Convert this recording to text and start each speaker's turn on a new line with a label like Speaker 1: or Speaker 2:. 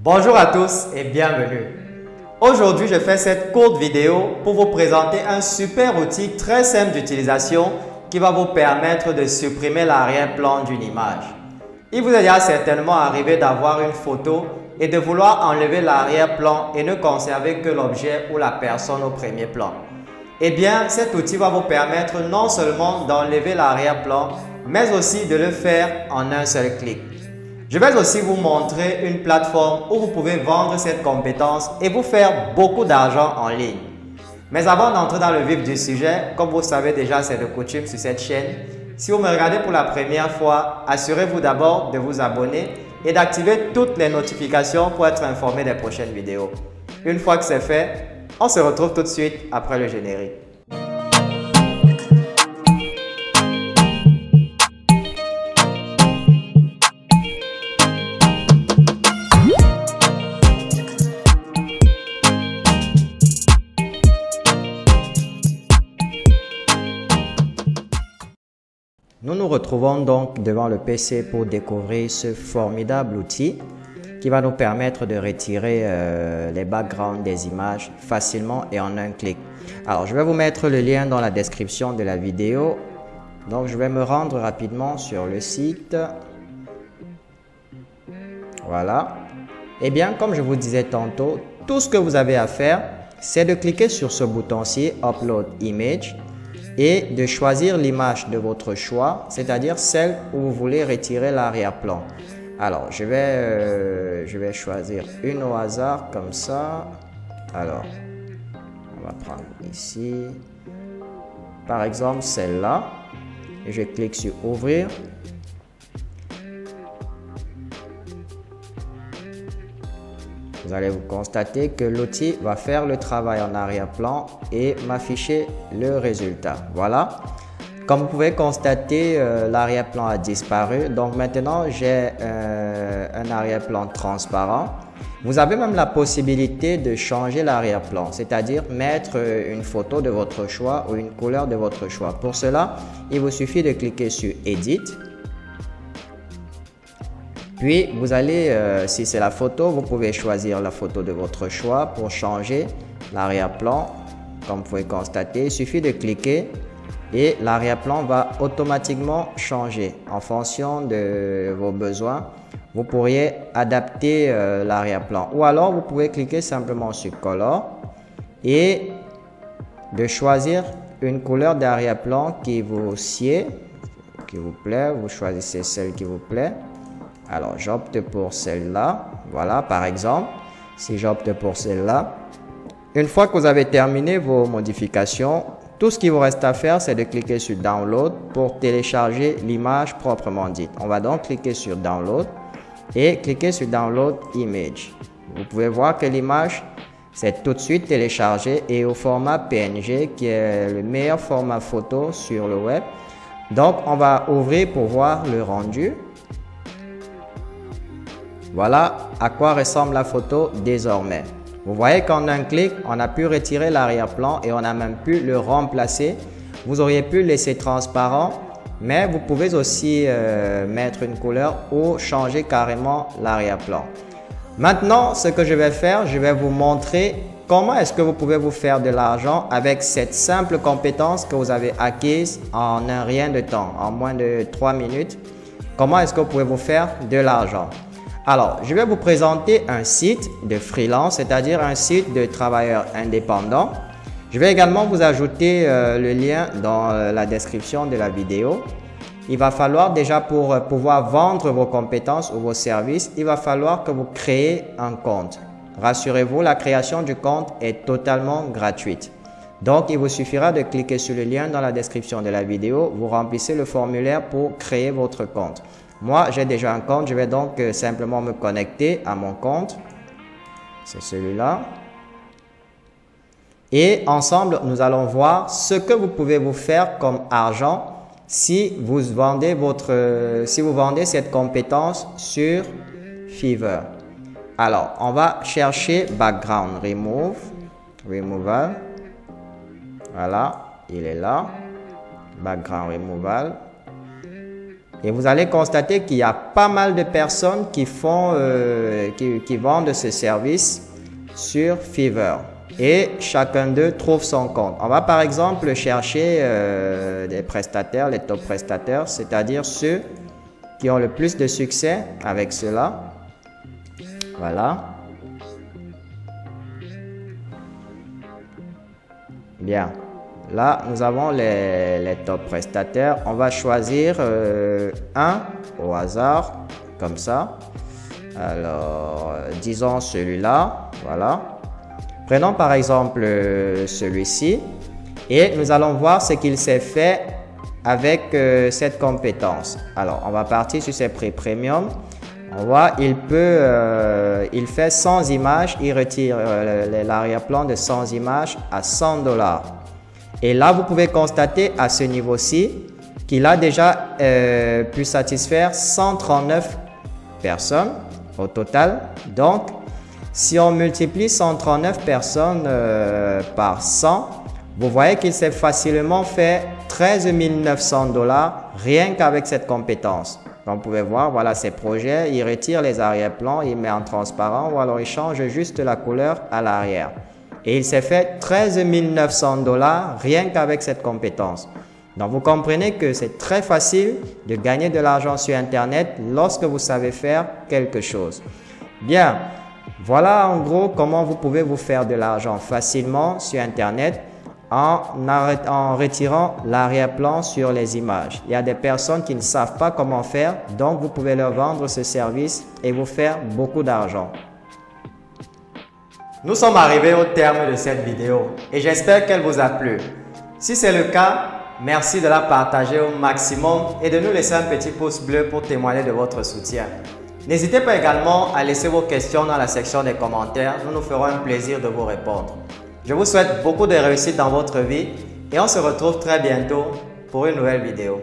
Speaker 1: Bonjour à tous et bienvenue. Aujourd'hui, je fais cette courte vidéo pour vous présenter un super outil très simple d'utilisation qui va vous permettre de supprimer l'arrière-plan d'une image. Il vous est déjà certainement arrivé d'avoir une photo et de vouloir enlever l'arrière-plan et ne conserver que l'objet ou la personne au premier plan. Eh bien, cet outil va vous permettre non seulement d'enlever l'arrière-plan, mais aussi de le faire en un seul clic. Je vais aussi vous montrer une plateforme où vous pouvez vendre cette compétence et vous faire beaucoup d'argent en ligne. Mais avant d'entrer dans le vif du sujet, comme vous savez déjà, c'est de coutume sur cette chaîne. Si vous me regardez pour la première fois, assurez-vous d'abord de vous abonner et d'activer toutes les notifications pour être informé des prochaines vidéos. Une fois que c'est fait, on se retrouve tout de suite après le générique. Nous nous retrouvons donc devant le PC pour découvrir ce formidable outil qui va nous permettre de retirer les backgrounds des images facilement et en un clic. Alors, je vais vous mettre le lien dans la description de la vidéo. Donc, je vais me rendre rapidement sur le site. Voilà. Et bien, comme je vous disais tantôt, tout ce que vous avez à faire, c'est de cliquer sur ce bouton-ci, Upload Image, et de choisir l'image de votre choix, c'est-à-dire celle où vous voulez retirer l'arrière-plan. Alors, je vais choisir une au hasard comme ça. Alors, on va prendre ici, par exemple celle-là, et je clique sur Ouvrir. Vous allez vous constater que l'outil va faire le travail en arrière-plan et m'afficher le résultat. Voilà. Comme vous pouvez constater, l'arrière-plan a disparu. Donc maintenant, j'ai un arrière-plan transparent. Vous avez même la possibilité de changer l'arrière-plan, c'est-à-dire mettre une photo de votre choix ou une couleur de votre choix. Pour cela, il vous suffit de cliquer sur Edit. Puis, vous allez, si c'est la photo, vous pouvez choisir la photo de votre choix pour changer l'arrière-plan. Comme vous pouvez constater, il suffit de cliquer et l'arrière-plan va automatiquement changer en fonction de vos besoins. Vous pourriez adapter l'arrière-plan ou alors vous pouvez cliquer simplement sur Color et de choisir une couleur d'arrière-plan qui vous sied, qui vous plaît. Vous choisissez celle qui vous plaît. Alors, j'opte pour celle-là. Voilà, par exemple, si j'opte pour celle-là. Une fois que vous avez terminé vos modifications, tout ce qu'il vous reste à faire, c'est de cliquer sur Download pour télécharger l'image proprement dite. On va donc cliquer sur Download et cliquer sur Download Image. Vous pouvez voir que l'image s'est tout de suite téléchargée et au format PNG qui est le meilleur format photo sur le web. Donc, on va ouvrir pour voir le rendu. Voilà à quoi ressemble la photo désormais. Vous voyez qu'en un clic, on a pu retirer l'arrière-plan et on a même pu le remplacer. Vous auriez pu le laisser transparent, mais vous pouvez aussi mettre une couleur ou changer carrément l'arrière-plan. Maintenant, ce que je vais faire, je vais vous montrer comment est-ce que vous pouvez vous faire de l'argent avec cette simple compétence que vous avez acquise en un rien de temps, en moins de 3 minutes. Comment est-ce que vous pouvez vous faire de l'argent? Alors, je vais vous présenter un site de freelance, c'est-à-dire un site de travailleurs indépendants. Je vais également vous ajouter le lien dans la description de la vidéo. Il va falloir déjà pour pouvoir vendre vos compétences ou vos services, il va falloir que vous créez un compte. Rassurez-vous, la création du compte est totalement gratuite. Donc, il vous suffira de cliquer sur le lien dans la description de la vidéo. Vous remplissez le formulaire pour créer votre compte. Moi, j'ai déjà un compte, je vais donc simplement me connecter à mon compte. C'est celui-là. Et ensemble, nous allons voir ce que vous pouvez vous faire comme argent si vous vendez cette compétence sur Fiverr. Alors, on va chercher Background Removal. Voilà, il est là. Background Removal. et vous allez constater qu'il y a pas mal de personnes qui font, qui vendent ce service sur Fiverr. Et chacun d'eux trouve son compte. On va par exemple chercher des prestataires, les top prestataires, c'est-à-dire ceux qui ont le plus de succès avec cela. Voilà. Bien. Là, nous avons les top prestataires. On va choisir un au hasard, comme ça. Alors, disons celui-là. Voilà. Prenons par exemple celui-ci. Et nous allons voir ce qu'il s'est fait avec cette compétence. Alors, on va partir sur ses prix premium. On voit, il fait 100 images, il retire l'arrière-plan de 100 images à 100 $. Et là, vous pouvez constater à ce niveau-ci qu'il a déjà pu satisfaire 139 personnes au total. Donc, si on multiplie 139 personnes par 100, vous voyez qu'il s'est facilement fait 13 900 $ rien qu'avec cette compétence. Comme vous pouvez voir, voilà ses projets, il retire les arrière-plans, il met en transparent ou alors il change juste la couleur à l'arrière. Et il s'est fait 13 900 $ rien qu'avec cette compétence. Donc vous comprenez que c'est très facile de gagner de l'argent sur Internet lorsque vous savez faire quelque chose. Bien, voilà en gros comment vous pouvez vous faire de l'argent facilement sur Internet en retirant l'arrière-plan sur les images. Il y a des personnes qui ne savent pas comment faire, donc vous pouvez leur vendre ce service et vous faire beaucoup d'argent. Nous sommes arrivés au terme de cette vidéo et j'espère qu'elle vous a plu. Si c'est le cas, merci de la partager au maximum et de nous laisser un petit pouce bleu pour témoigner de votre soutien. N'hésitez pas également à laisser vos questions dans la section des commentaires, nous nous ferons un plaisir de vous répondre. Je vous souhaite beaucoup de réussite dans votre vie et on se retrouve très bientôt pour une nouvelle vidéo.